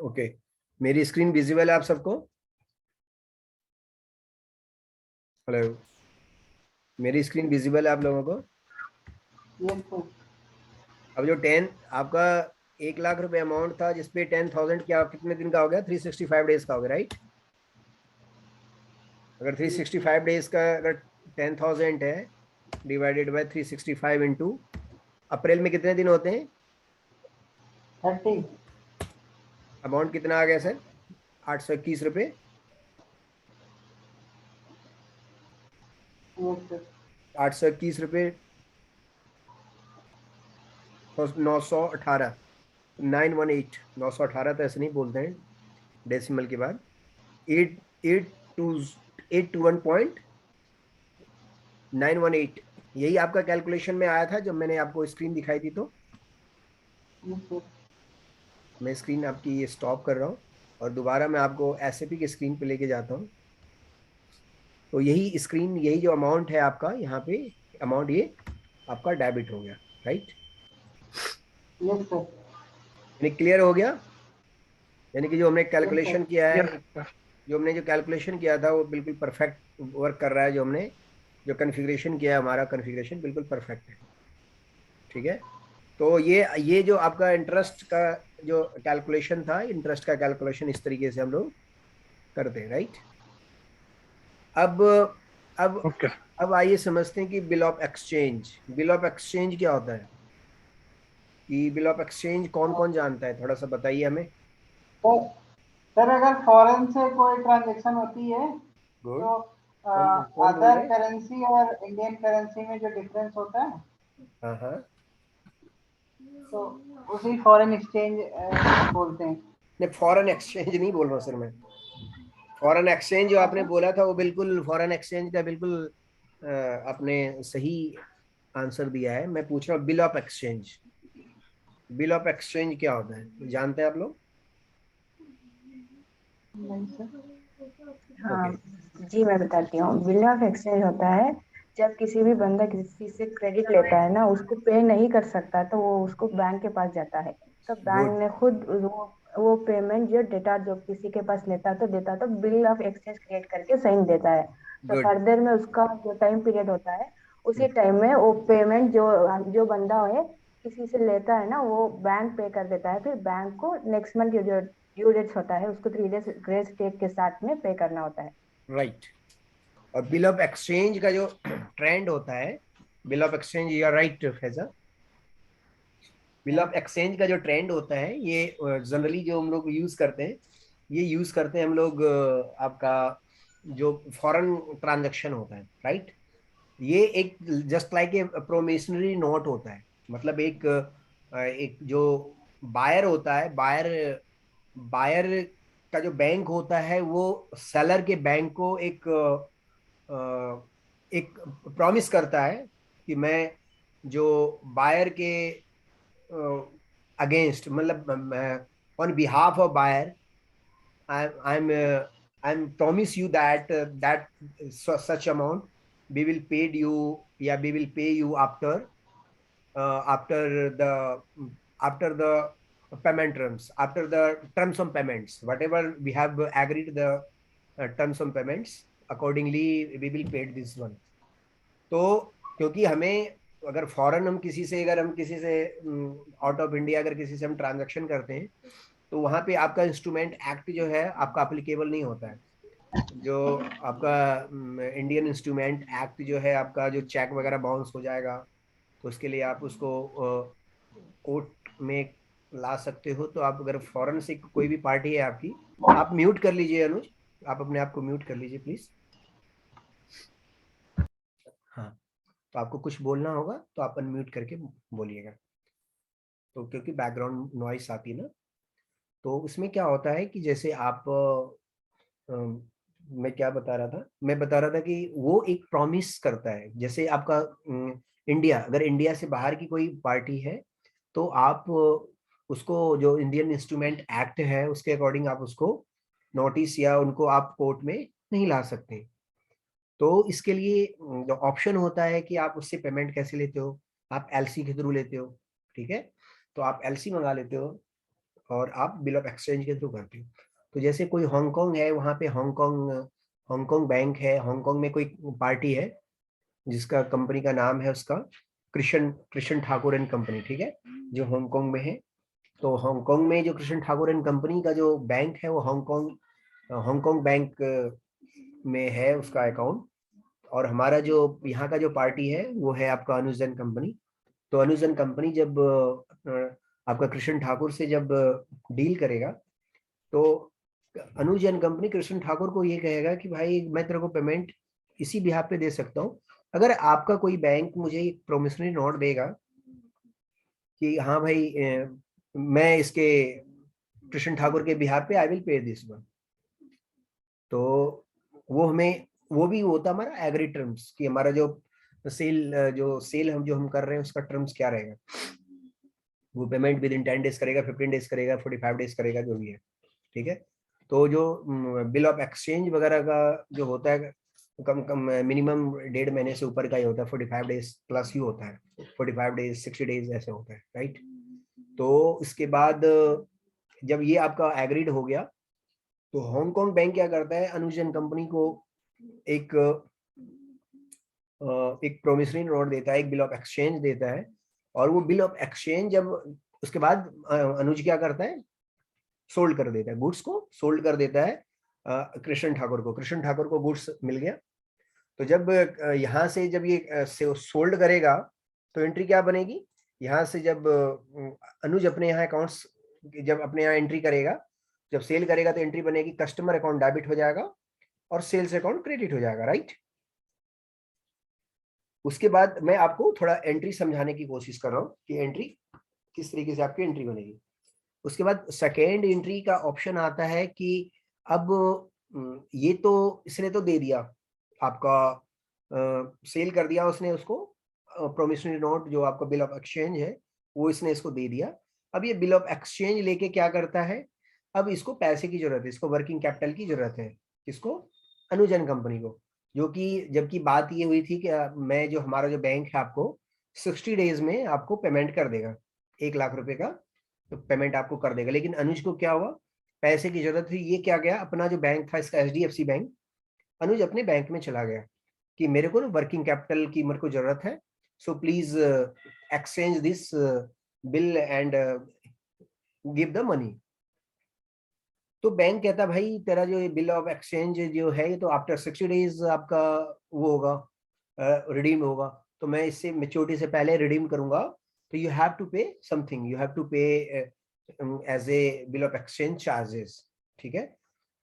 Okay, मेरी screen visible है आप सबको? हेलो, मेरी स्क्रीन विजिबल है आप लोगों को? अब जो 10 आपका 1 लाख रुपए अमाउंट था जिसपे 10,000 क्या कितने दिन का हो गया? 365 डेज का हो गया, राइट? अगर 365 डेज का अगर 10,000 है डिवाइडेड बाय 365 इंटू अप्रैल में कितने दिन होते हैं? 30। अमाउंट कितना आ गया सर? 821 रुपये। 821 रुपये 918 918 918 तो ऐसे नहीं बोलते हैं डेसिमल के बाद। 821.918 यही आपका कैलकुलेशन में आया था जब मैंने आपको स्क्रीन दिखाई थी। तो मैं स्क्रीन आपकी ये स्टॉप कर रहा हूँ और दोबारा मैं आपको एसएपी की स्क्रीन पे लेके जाता हूँ। तो यही स्क्रीन, यही जो अमाउंट है आपका यहाँ पे अमाउंट, ये आपका डेबिट हो गया, राइट? यानी क्लियर हो गया? यानी कि जो हमने कैलकुलेशन किया है, जो कैलकुलेशन किया था वो बिल्कुल परफेक्ट वर्क कर रहा है। जो हमने जो कॉन्फ़िगरेशन किया है, हमारा कॉन्फ़िगरेशन बिल्कुल परफेक्ट है। ठीक है, तो ये जो आपका इंटरेस्ट का जो कैलकुलेशन था, इंटरेस्ट का कैलकुलेशन इस तरीके से हम लोग करते हैं, राइट? अब अब ओके अब आइए समझते हैं कि bill of exchange. Bill of exchange क्या होता है? कि बिल ऑफ एक्सचेंज कौन कौन जानता है, थोड़ा सा बताइए हमें। तो सर अगर फॉरेन से कोई ट्रांजेक्शन होती है गुड। तो कौन कौन बोल अदर रहे हैं? करेंसी और इंडियन करेंसी में जो डिफरेंस होता है हाँ हाँ। तो उसी फॉरेन एक्सचेंज बोलते हैं। नहीं, फॉरेन एक्सचेंज नहीं बोल रहा हूँ सर मैं। फॉरेन एक्सचेंज जो आपने बोला था वो बिल्कुल फॉरेन एक्सचेंज का बिल्कुल आपने सही आंसर दिया है। मैं पूछ रहा हूँ bill of exchange. Bill of exchange क्या होता है, जानते हैं आप लोग? नहीं सर। ओके। हाँ जी, मैं बताती हूँ। बिल ऑफ एक्सचेंज होता है जब किसी भी बंदा किसी से क्रेडिट लेता है ना, उसको पे नहीं कर सकता तो वो उसको बैंक के पास जाता है। तो बैंक गुड ने खुद वो पेमेंट जो डेटा जो किसी के पास लेता तो देता तो बिल ऑफ एक्सचेंज क्रिएट करके साइन देता है। तो गुड। फर्दर में उसका जो टाइम पीरियड होता है उसी टाइम में वो पेमेंट जो जो बंदा है किसी से लेता है ना, वो बैंक पे कर देता है। फिर बैंक को नेक्स्ट मंथ जो ड्यू डेट्स होता है उसको 3 डेज ग्रेस डेट के साथ में पे करना होता है। राइट। और बिल ऑफ एक्सचेंज का जो ट्रेंड होता है, bill of exchange, you are right Faisal. Bill of exchange का जो ट्रेंड होता है ये जनरली जो हम लोग यूज करते हैं, ये यूज करते हैं हम लोग आपका जो फॉरेन ट्रांजैक्शन होता है, राइट? ये एक जस्ट लाइक ए प्रोमिसनरी नोट होता है। मतलब एक जो बायर होता है, बायर बायर का जो बैंक होता है वो सेलर के बैंक को एक प्रॉमिस करता है कि मैं जो बायर के अगेंस्ट, मतलब on behalf of buyer, I'm I'm promise you that that such amount we will paid you, yeah, we will pay you after after the after the payment terms, after the terms of payments, whatever we have agreed the terms of payments, accordingly we will paid this one. तो क्योंकि हमें अगर foreign हम किसी से, अगर हम किसी से आउट ऑफ इंडिया अगर किसी से हम ट्रांजैक्शन करते हैं तो वहां पे आपका इंस्ट्रूमेंट एक्ट जो है आपका अप्लीकेबल नहीं होता है। जो आपका इंडियन इंस्ट्रूमेंट एक्ट जो है आपका, जो चेक वगैरह बाउंस हो जाएगा तो उसके लिए आप उसको कोर्ट में ला सकते हो। तो आप अगर फॉरेन से कोई भी पार्टी है आपकी, आप म्यूट कर लीजिए अनुज, आप अपने आप को म्यूट कर लीजिए प्लीज। हाँ, तो आपको कुछ बोलना होगा तो आप अनम्यूट करके बोलिएगा, तो क्योंकि बैकग्राउंड नॉइस आती है ना। तो उसमें क्या होता है कि जैसे आप मैं क्या बता रहा था, मैं बता रहा था कि वो एक प्रॉमिस करता है। जैसे आपका इंडिया, अगर इंडिया से बाहर की कोई पार्टी है तो आप उसको, जो इंडियन इंस्ट्रूमेंट एक्ट है उसके अकॉर्डिंग आप उसको नोटिस या उनको आप कोर्ट में नहीं ला सकते। तो इसके लिए जो ऑप्शन होता है कि आप उससे पेमेंट कैसे लेते हो, आप एलसी के थ्रू लेते हो। ठीक है, तो आप एलसी मंगा लेते हो। और आप बिल ऑफ एक्सचेंज के थ्रू करते हो। तो जैसे कोई हांगकांग है, वहाँ पे हांगकांग हांगकांग बैंक है, हांगकांग में कोई पार्टी है जिसका कंपनी का नाम है उसका कृष्ण कृष्ण ठाकुर एंड कंपनी, ठीक है, जो हांगकांग में है। तो हांगकांग में जो कृष्ण ठाकुर एंड कंपनी का जो बैंक है वो हांगकांग हांगकांग बैंक में है उसका अकाउंट। और हमारा जो यहाँ का जो पार्टी है वो है आपका अनुजन कंपनी। तो अनुजन कंपनी जब आपका कृष्ण ठाकुर से जब डील करेगा तो अनुजन कंपनी कृष्ण ठाकुर को ये कहेगा कि भाई मैं तेरे को पेमेंट इसी बिहाफ पे दे सकता हूँ अगर आपका कोई बैंक मुझे एक प्रोमिसरी नोट देगा कि हाँ भाई मैं इसके कृष्ण ठाकुर के बिहार पे I will pay this one. तो वो हमें वो भी होता हमारा एग्री टर्म्स कि हमारा जो सेल हम कर रहे हैं उसका टर्म्स क्या रहेगा। वो पेमेंट विद इन 10 डेज करेगा, 15 डेज करेगा, 45 डेज करेगा, जो भी है, ठीक है। तो जो बिल ऑफ एक्सचेंज वगैरह का जो होता है कम कम मिनिमम 1.5 महीने से ऊपर का ही होता है, 45 डेज प्लस ही होता है, 45 डेज 60 डेज ऐसे होता है, राइट। तो इसके बाद जब ये आपका एग्रीड हो गया तो हांगकांग बैंक क्या करता है, अनुजन कंपनी को एक एक प्रोमिसरी नोट देता है, एक बिल ऑफ एक्सचेंज देता है। और वो बिल ऑफ एक्सचेंज जब उसके बाद अनुज क्या करता है, सोल्ड कर देता है, गुड्स को सोल्ड कर देता है कृष्ण ठाकुर को। कृष्ण ठाकुर को गुड्स मिल गया। तो जब यहाँ से जब ये सोल्ड करेगा तो एंट्री क्या बनेगी, यहाँ से जब अनुज अपने यहाँ अकाउंट्स जब अपने यहाँ एंट्री करेगा, जब सेल करेगा तो एंट्री बनेगी कस्टमर अकाउंट डेबिट हो जाएगा और सेल्स अकाउंट क्रेडिट हो जाएगा, राइट। उसके बाद मैं आपको थोड़ा एंट्री समझाने की कोशिश कर रहा हूँ कि एंट्री किस तरीके से आपकी एंट्री बनेगी। उसके बाद सेकेंड एंट्री का ऑप्शन आता है कि अब ये तो इसने तो दे दिया आपका सेल कर दिया उसने उसको, प्रोमिसरी नोट जो आपका बिल ऑफ एक्सचेंज है वो इसने इसको दे दिया। अब ये बिल ऑफ एक्सचेंज लेके क्या करता है, अब इसको पैसे की जरूरत है, इसको वर्किंग कैपिटल की जरूरत है, किसको, अनुजन कंपनी को। जो कि जबकि बात ये हुई थी कि मैं जो हमारा जो बैंक है आपको 60 डेज में आपको पेमेंट कर देगा, 1 लाख रुपए का तो पेमेंट आपको कर देगा। लेकिन अनुज को क्या हुआ, पैसे की जरूरत थी, ये क्या गया अपना जो बैंक था इसका HDFC बैंक, अनुज अपने बैंक में चला गया कि मेरे को ना वर्किंग कैपिटल की मेरे को जरूरत है, so please exchange this bill and give the money. तो बैंक कहता भाई तेरा जो ये बिल ऑफ एक्सचेंज जो है ये तो आफ्टर 60 डेज आपका वो होगा, रिडीम होगा, तो मैं इससे मेच्योरिटी से पहले रिडीम करूंगा, तो you have to pay something, you have to pay as a bill of exchange charges, ठीक है।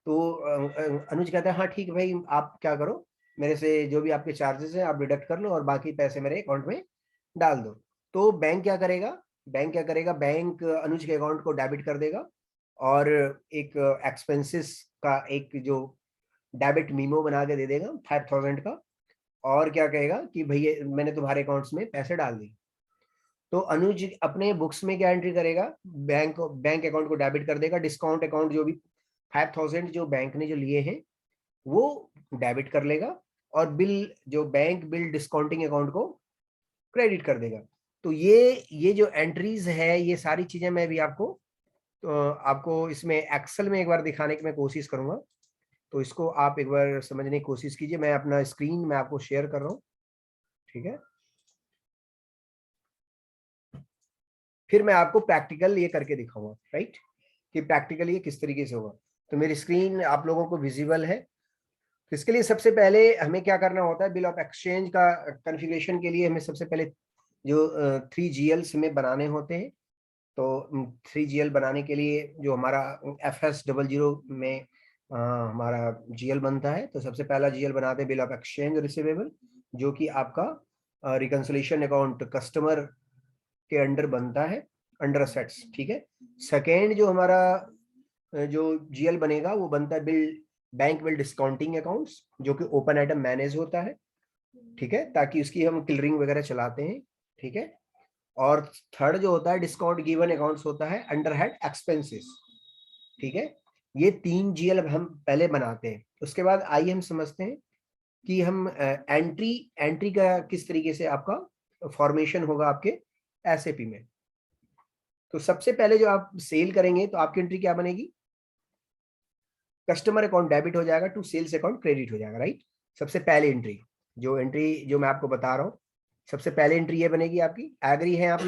तो अनुज कहता है हाँ ठीक है भाई, आप क्या करो मेरे से जो भी आपके चार्जेस हैं आप डिडक्ट कर लो और बाकी पैसे मेरे अकाउंट में डाल दो। तो बैंक क्या करेगा, बैंक अनुज के अकाउंट को डेबिट कर देगा और एक एक्सपेंसेस का एक जो डेबिट मीमो बना के दे देगा 5000 का, और क्या कहेगा कि भैया मैंने तुम्हारे अकाउंट्स में पैसे डाल दिए। तो अनुज अपने बुक्स में क्या एंट्री करेगा, बैंक अकाउंट को डेबिट कर देगा, डिस्काउंट अकाउंट जो भी 5000 जो बैंक ने जो लिए हैं वो डेबिट कर लेगा और बिल जो बैंक बिल डिस्काउंटिंग अकाउंट को क्रेडिट कर देगा। तो ये जो एंट्रीज है ये सारी चीजें मैं भी आपको इसमें एक्सेल में एक बार दिखाने की मैं कोशिश करूंगा। तो इसको आप एक बार समझने की कोशिश कीजिए, मैं अपना स्क्रीन में आपको शेयर कर रहा हूँ, ठीक है। फिर मैं आपको प्रैक्टिकल ये करके दिखाऊंगा, राइट, कि प्रैक्टिकल ये किस तरीके से होगा। तो मेरी स्क्रीन आप लोगों को विजिबल है। तो इसके लिए सबसे पहले हमें क्या करना होता है, बिल ऑफ एक्सचेंज का कॉन्फ़िगरेशन के लिए हमें सबसे पहले जो 3GLs हमें बनाने होते हैं। तो 3GL बनाने के लिए जो हमारा FS00 में हमारा GL बनता है, तो सबसे पहला GL बनाते हैं बिल ऑफ एक्सचेंज रिसीवेबल, जो कि आपका रिकंसिलिएशन अकाउंट कस्टमर के अंडर बनता है, अंडर असेट्स, ठीक है। सेकेंड जो हमारा जो GL बनेगा वो बनता है बैंक बिल डिस्काउंटिंग अकाउंट्स, जो कि ओपन आइटम मैनेज होता है, ठीक है, ताकि उसकी हम क्लियरिंग वगैरह चलाते हैं, ठीक है। और थर्ड जो होता है डिस्काउंट गिवन अकाउंट्स होता है अंडर हेड एक्सपेंसेस, ठीक है। ये 3GL हम पहले बनाते हैं। उसके बाद आइए हम समझते हैं कि हम एंट्री का किस तरीके से आपका फॉर्मेशन होगा आपके SAP में। तो सबसे पहले जो आप सेल करेंगे तो आपकी एंट्री क्या बनेगी, कस्टमर अकाउंट डेबिट हो जाएगा टू सेल्स अकाउंट क्रेडिट हो जाएगा, राइट। सबसे पहले एंट्री जो मैं आपको बता रहा हूं, सबसे पहले एंट्री ये बनेगी आपकी। एग्री हैं आप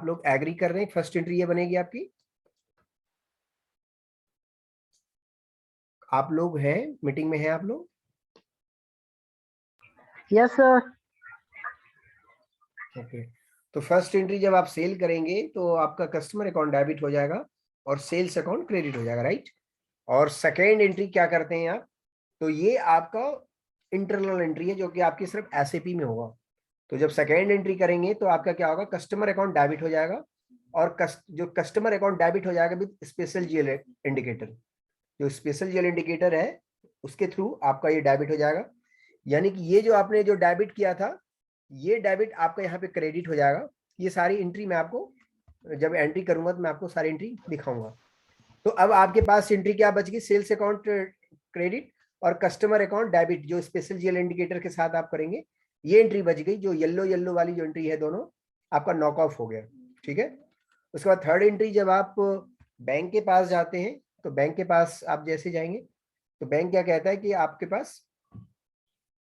लोग एग्री कर रहे हैं, फर्स्ट एंट्री ये बनेगी आपकी। आप लोग हैं मीटिंग में हैं आप लोग? Yes sir. ओके, तो फर्स्ट एंट्री जब आप सेल करेंगे तो आपका कस्टमर अकाउंट डेबिट हो जाएगा और सेल्स अकाउंट क्रेडिट हो जाएगा, राइट। और सेकेंड एंट्री क्या करते हैं आप, तो ये आपका इंटरनल एंट्री है जो कि आपकी सिर्फ एसएपी में होगा। तो जब सेकेंड एंट्री करेंगे तो आपका क्या होगा, कस्टमर अकाउंट डेबिट हो जाएगा और जो कस्टमर अकाउंट डेबिट हो जाएगा विद स्पेशल जीएल इंडिकेटर, जो स्पेशल जीएल इंडिकेटर है उसके थ्रू आपका ये डेबिट हो जाएगा। यानी कि ये जो आपने जो डेबिट किया था ये डेबिट आपका यहाँ पे क्रेडिट हो जाएगा। ये सारी एंट्री मैं आपको जब एंट्री करूंगा तो मैं आपको सारी एंट्री दिखाऊंगा। तो अब आपके पास एंट्री क्या बच गई, सेल्स अकाउंट क्रेडिट और कस्टमर अकाउंट डेबिट जो स्पेशल जीएल इंडिकेटर के साथ आप करेंगे, ये एंट्री बच गई। जो येलो वाली जो एंट्री है दोनों आपका नॉक ऑफ हो गया, ठीक है। उसके बाद थर्ड एंट्री जब आप बैंक के पास जाते हैं तो बैंक के पास आप जैसे जाएंगे तो बैंक क्या कहता है कि आपके पास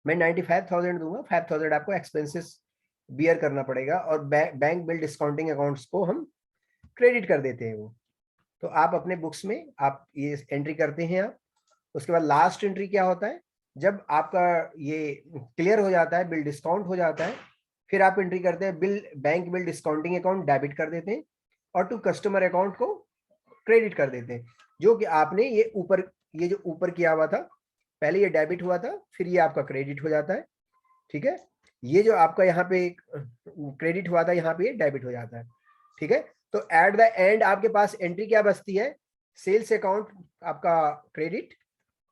मैं 95,000 दूंगा, 5,000 आपको एक्सपेंसेस बियर करना पड़ेगा और बैंक बिल डिस्काउंटिंग अकाउंट्स को हम क्रेडिट कर देते हैं वो। तो आप अपने बुक्स में आप ये एंट्री करते हैं आप। उसके बाद लास्ट एंट्री क्या होता है, जब आपका ये क्लियर हो जाता है, बिल डिस्काउंट हो जाता है, फिर आप एंट्री करते हैं bank bill discounting account debit कर देते हैं और टू कस्टमर अकाउंट को क्रेडिट कर देते हैं। जो कि आपने ये जो ऊपर किया हुआ था, पहले ये डेबिट हुआ था फिर ये आपका क्रेडिट हो जाता है, ठीक है। ये जो आपका यहाँ पे क्रेडिट हुआ था यहाँ पे डेबिट हो जाता है, ठीक है। तो एट द एंड आपके पास एंट्री क्या बचती है, सेल्स अकाउंट आपका क्रेडिट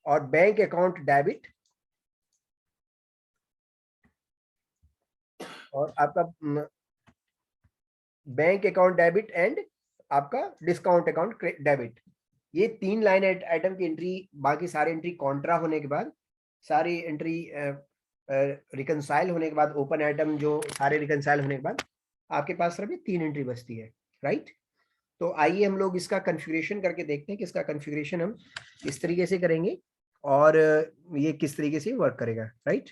और बैंक अकाउंट डेबिट और आपका बैंक अकाउंट डेबिट एंड आपका डिस्काउंट अकाउंट डेबिट। ये 3 लाइन आइटम की एंट्री, बाकी सारी एंट्री कॉन्ट्रा होने के बाद, सारी एंट्री रिकंसाइल होने के बाद, ओपन आइटम जो सारे रिकंसाइल होने के बाद आपके पास सिर्फ 3 एंट्री बचती है, राइट। तो आइए हम लोग इसका कॉन्फ़िगरेशन करके देखते हैं कि इसका कॉन्फ़िगरेशन हम किस तरीके से करेंगे और ये किस तरीके से वर्क करेगा, राइट।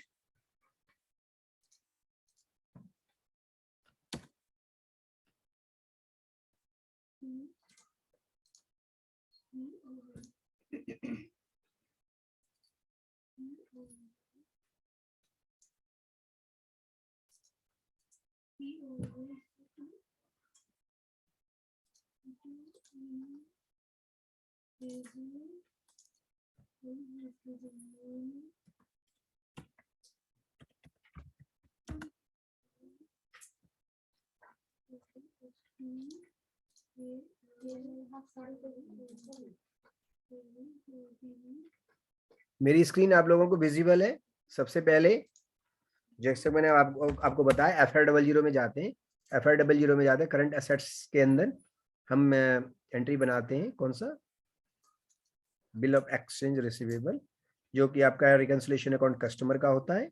मेरी स्क्रीन आप लोगों को विजिबल है। सबसे पहले जैसे मैंने आपको बताया FR00 में जाते हैं, FR00 में जाते हैं, करंट एसेट्स के अंदर हम एंट्री बनाते हैं, कौन सा, बिल ऑफ एक्सचेंज रिसीवेबल, जो कि आपका रिकंसिलिएशन अकाउंट कस्टमर का होता है,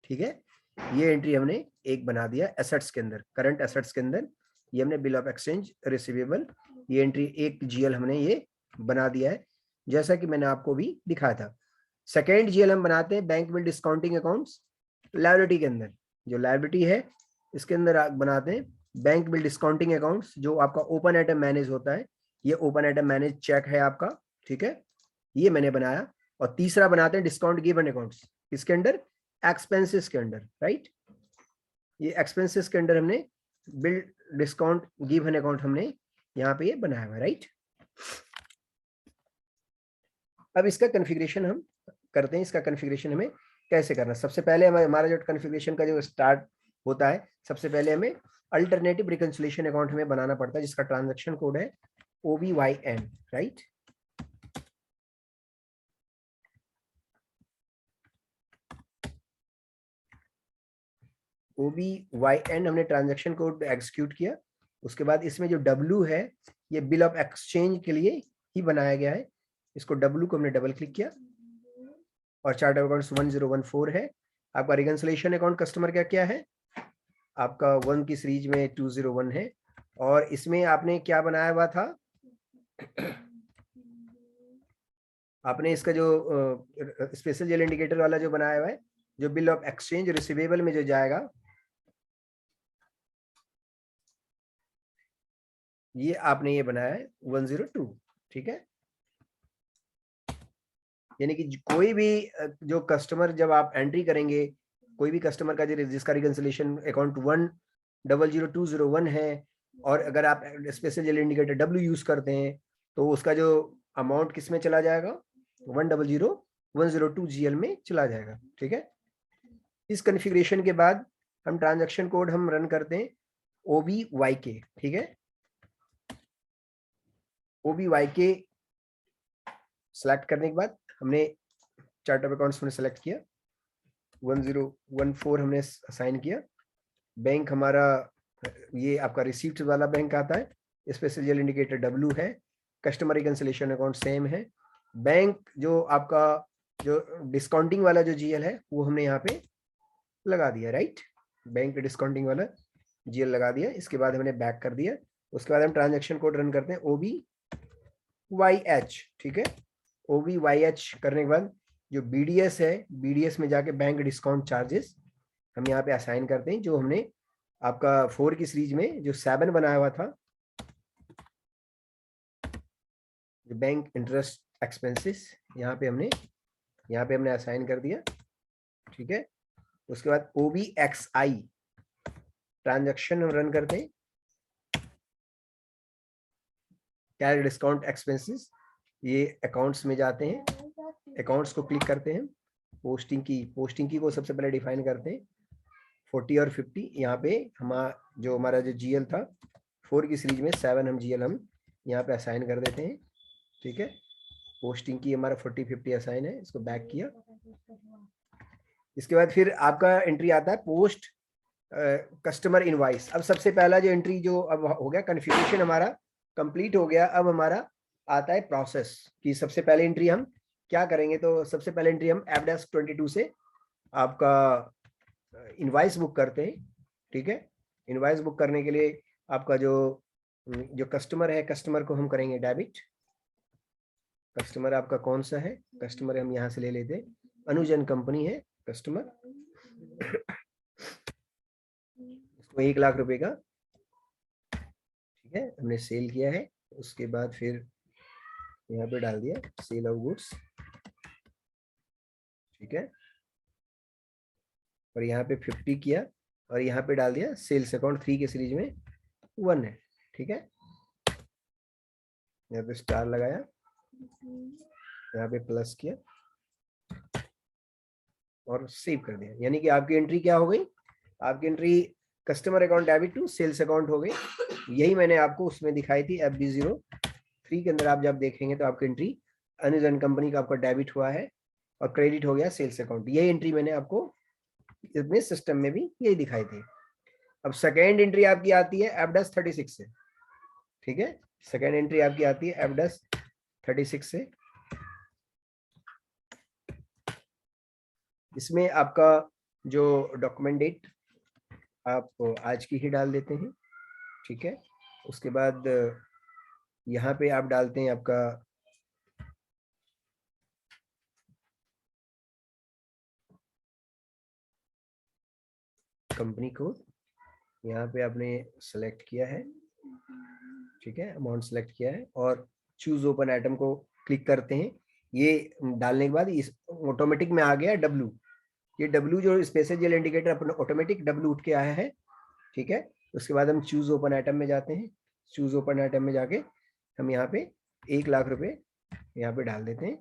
ठीक है। ये एंट्री हमने एक बना दिया एसेट्स के अंदर, करंट एसेट्स के अंदर ये हमने बिल ऑफ एक्सचेंज रिसीवेबल, ये एंट्री एक जीएल हमने ये बना दिया है जैसा कि मैंने आपको भी दिखाया था। सेकेंड जीएल हम बनाते हैं bank bill discounting accounts liability के अंदर, जो लायबिलिटी है इसके अंदर बनाते हैं बैंक बिल डिस्काउंटिंग अकाउंट्स, जो आपका ओपन आइटम मैनेज होता है। ये ओपन आइटम मैनेज चेक है आपका, ठीक है, ये मैंने बनाया। और तीसरा बनाते हैं डिस्काउंट गिवन अकाउंट्स, इसके अंदर एक्सपेंसेस के अंदर, राइट। ये एक्सपेंसेस के अंदर हमने बिल डिस्काउंट गिवन अकाउंट हमने यहाँ पे ये बनाया हुआ, राइट। अब इसका कॉन्फ़िगरेशन हम करते हैं। इसका कॉन्फ़िगरेशन हमें कैसे करना, सबसे पहले हमारा जो कॉन्फ़िगरेशन का जो स्टार्ट होता है, सबसे पहले हमें अल्टरनेटिव रिकंसिलिएशन अकाउंट हमें बनाना पड़ता है जिसका ट्रांजैक्शन कोड है OBYN, राइट। OBYN हमने ट्रांजैक्शन कोड एग्जीक्यूट किया। उसके बाद इसमें जो W है ये बिल ऑफ एक्सचेंज के लिए ही बनाया गया है। इसको W को हमने डबल क्लिक किया और चार्ट ऑफ अकाउंट्स 1014 है। आपका रिकंसिलिएशन अकाउंट कस्टमर का क्या है, आपका 1 की सीरीज में 201 है, और इसमें आपने क्या बनाया हुआ था, आपने इसका जो स्पेशल जेल इंडिकेटर वाला जो बनाया हुआ है, जो बिल ऑफ एक्सचेंज रिसीवेबल में जो जाएगा, ये आपने ये बनाया है 102, ठीक है। यानी कि कोई भी जो कस्टमर, जब आप एंट्री करेंगे, कोई भी कस्टमर का जिसका रिकंसिलिएशन अकाउंट 100201 है, और अगर आप special GL indicator W use करते हैं, तो उसका जो अमाउंट किस में चला जाएगा, 100102 GL में चला जाएगा, ठीक है। इस कॉन्फ़िगरेशन के बाद हम ट्रांजैक्शन कोड हम रन करते हैं OBYK, ठीक है। OBYK सेलेक्ट करने के बाद हमने चार्ट ऑफ अकाउंट्स में सेलेक्ट किया, 1014 हमने असाइन किया। बैंक हमारा ये आपका रिसीप्ट वाला बैंक आता है, स्पेशल जेल इंडिकेटर डब्ल्यू है, कस्टमर रिकंसिलिएशन अकाउंट सेम है। बैंक जो आपका जो डिस्काउंटिंग वाला जो GL है वो हमने यहाँ पे लगा दिया, राइट। बैंक डिस्काउंटिंग वाला GL लगा दिया। इसके बाद हमने बैक कर दिया। उसके बाद हम ट्रांजैक्शन कोड रन करते हैं OBYH, ठीक है। OBYH करने के बाद जो BDS है, BDS में जाके बैंक डिस्काउंट चार्जेस हम यहाँ पे असाइन करते हैं, जो हमने आपका 4 की सीरीज में जो 7 बनाया हुआ था, जो बैंक इंटरेस्ट एक्सपेंसेस, यहाँ पे हमने असाइन कर दिया, ठीक है। उसके बाद OBXI ट्रांजैक्शन हम रन करते हैं, कैश डिस्काउंट एक्सपेंसेस, ये अकाउंट्स में जाते हैं, अकाउंट्स को क्लिक करते हैं, पोस्टिंग की को सबसे पहले डिफाइन करते हैं 40 और 50। यहाँ पे हमारा जो GL था 4 की सीरीज में 7 हम GL हम यहाँ पे असाइन कर देते हैं, ठीक है। पोस्टिंग की हमारा 40-50 असाइन है, इसको बैक किया। इसके बाद फिर आपका एंट्री आता है पोस्ट कस्टमर इनवाइस। अब सबसे पहला जो एंट्री जो अब हो गया, कॉन्फ़िगरेशन हमारा कंप्लीट हो गया। अब हमारा आता है प्रोसेस की सबसे पहले एंट्री हम क्या करेंगे। तो सबसे पहले एंट्री हम F-22 से आपका इनवाइस बुक करते हैं, ठीक है। इनवाइस बुक करने के लिए आपका जो कस्टमर है, कस्टमर को हम करेंगे डेबिट। कस्टमर आपका कौन सा है, कस्टमर हम यहाँ से ले लेते हैं, अनुजन कंपनी है कस्टमर, इसको 1 लाख रुपए का, ठीक है, हमने सेल किया है। उसके बाद फिर यहाँ पे डाल दिया सेल ऑफ गुड्स, ठीक है, और यहाँ पे 50 किया, और यहाँ पे डाल दिया सेल्स अकाउंट 3 के सीरीज में 1 है, ठीक है। यहाँ पे स्टार लगाया, यहाँ पे प्लस किया और सेव कर दिया। यानी कि आपकी एंट्री क्या हो गई, आपकी entry customer account debit to sales account हो गई। यही मैंने आपको उसमें दिखाई थी FB03 के अंदर। आप जब देखेंगे तो आपकी एंट्री अनुजन कंपनी का आपका डेबिट हुआ है और क्रेडिट हो गया सेल्स अकाउंट। यही एंट्री मैंने आपको इसमें सिस्टम में भी यही दिखाई थी। अब सेकेंड एंट्री आपकी आती है F-36 से, ठीक है। सेकेंड एंट्री आपकी आती है F-36 से। इसमें आपका जो डॉक्यूमेंट डेट आप आज की ही डाल देते हैं, ठीक है। उसके बाद यहाँ पे आप डालते हैं आपका कंपनी कोड, यहाँ पे आपने सेलेक्ट किया है, ठीक है, अमाउंट सेलेक्ट किया है, और चूज ओपन आइटम को क्लिक करते हैं। ये डालने के बाद इस ऑटोमेटिक में आ गया W। ये W जो स्पेशल जेल इंडिकेटर अपना ऑटोमेटिक W उठ के आया है, ठीक है। उसके बाद हम चूज ओपन आइटम में जाते हैं। चूज ओपन आइटम में जाके हम यहाँ पे 1 लाख रुपए यहाँ पे डाल देते हैं,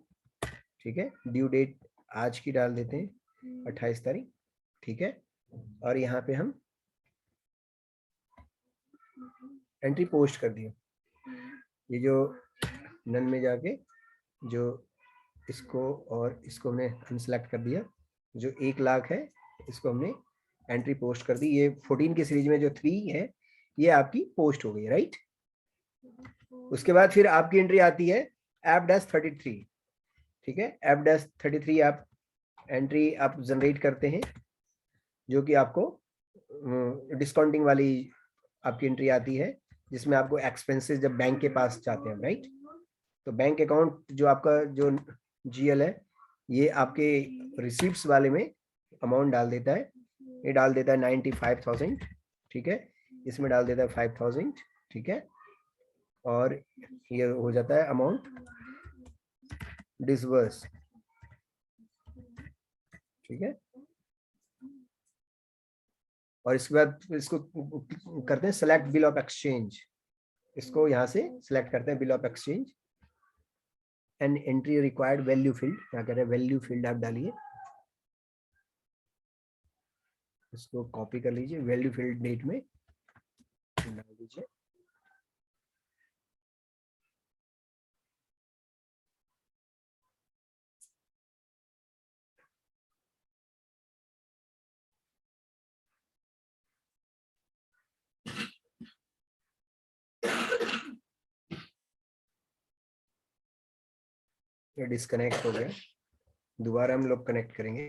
ठीक है। ड्यू डेट आज की डाल देते हैं 28 तारीख, ठीक है। और यहाँ पे हम एंट्री पोस्ट कर दिया। ये जो नन में जाके जो इसको और इसको हमने अनसेलेक्ट कर दिया, जो 1 लाख है इसको हमने एंट्री पोस्ट कर दी। ये 14 की सीरीज में जो 3 है ये आपकी पोस्ट हो गई, राइट। उसके बाद फिर आपकी एंट्री आती है F-33, ठीक है। F-33 आप एंट्री आप जनरेट करते हैं, जो कि आपको डिस्काउंटिंग वाली आपकी एंट्री आती है, जिसमें आपको एक्सपेंसेस जब बैंक के पास जाते हैं, राइट। तो बैंक अकाउंट जो आपका जो जीएल है, ये आपके रिसीप्ट्स वाले में अमाउंट डाल देता है। ये डाल देता है 95,000, ठीक है, इसमें डाल देता है 5,000, ठीक है, और ये हो जाता है अमाउंट डिसबर्स, ठीक है। और इसके बाद इसको करते हैं सेलेक्ट बिल ऑफ एक्सचेंज, इसको यहाँ से सिलेक्ट करते हैं bill of exchange and entry required value field, क्या कह रहे हैं वैल्यू फील्ड आप डालिए, इसको कॉपी कर लीजिए, वैल्यू फील्ड डेट में डाल दीजिए। ये डिस्कनेक्ट हो गया, दोबारा हम लोग कनेक्ट करेंगे।